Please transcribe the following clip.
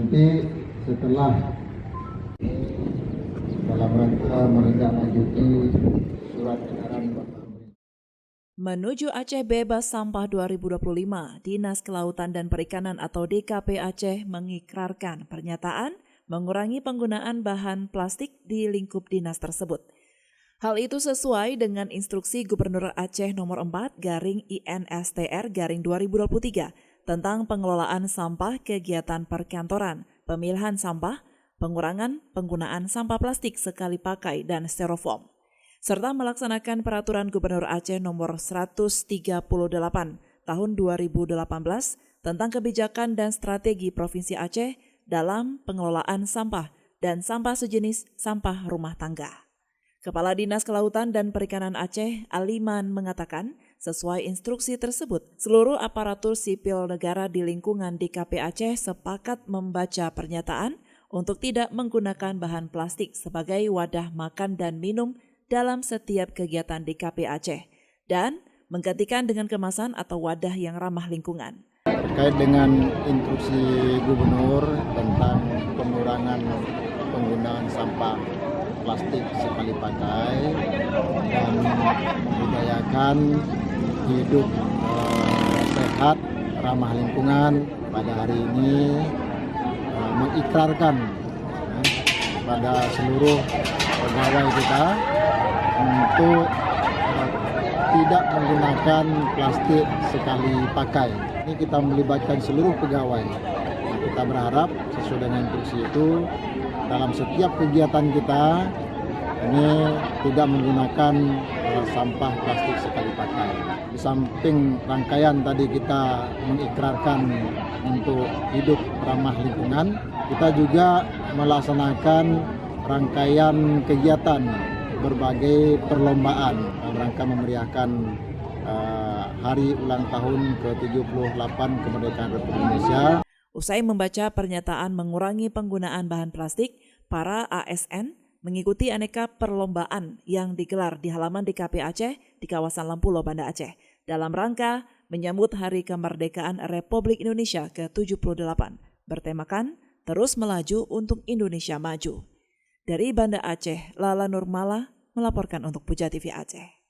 nanti setelah dalam rangka menindaklanjuti surat edaran Bapak. Menuju Aceh Bebas Sampah 2025, Dinas Kelautan dan Perikanan atau DKP Aceh mengikrarkan pernyataan mengurangi penggunaan bahan plastik di lingkup dinas tersebut. Hal itu sesuai dengan instruksi Gubernur Aceh nomor 4/INSTR/2023 tentang pengelolaan sampah kegiatan perkantoran, pemilihan sampah, pengurangan penggunaan sampah plastik sekali pakai dan styrofoam, serta melaksanakan Peraturan Gubernur Aceh nomor 138 tahun 2018 tentang kebijakan dan strategi Provinsi Aceh dalam pengelolaan sampah dan sampah sejenis sampah rumah tangga. Kepala Dinas Kelautan dan Perikanan Aceh, Aliman, mengatakan sesuai instruksi tersebut, seluruh aparatur sipil negara di lingkungan DKP Aceh sepakat membaca pernyataan untuk tidak menggunakan bahan plastik sebagai wadah makan dan minum dalam setiap kegiatan DKP Aceh dan menggantikan dengan kemasan atau wadah yang ramah lingkungan. Terkait dengan instruksi Gubernur tentang pengurangan penggunaan sampah plastik sekali pakai dan membudayakan hidup sehat, ramah lingkungan, pada hari ini mengikrarkan pada seluruh pegawai kita untuk tidak menggunakan plastik sekali pakai. Ini kita melibatkan seluruh pegawai. Nah, kita berharap sesuai dengan instruksi itu dalam setiap kegiatan kita ini tidak menggunakan sampah plastik sekali pakai. Di samping rangkaian tadi kita mengikrarkan untuk hidup ramah lingkungan, kita juga melaksanakan rangkaian kegiatan berbagai perlombaan dalam rangka memeriahkan hari ulang tahun ke-78 kemerdekaan Republik Indonesia. Usai membaca pernyataan mengurangi penggunaan bahan plastik, para ASN mengikuti aneka perlombaan yang digelar di halaman DKP Aceh di kawasan Lampulo, Banda Aceh dalam rangka menyambut Hari Kemerdekaan Republik Indonesia ke-78 bertemakan Terus Melaju untuk Indonesia Maju. Dari Banda Aceh, Lala Nurmala melaporkan untuk Puja TV Aceh.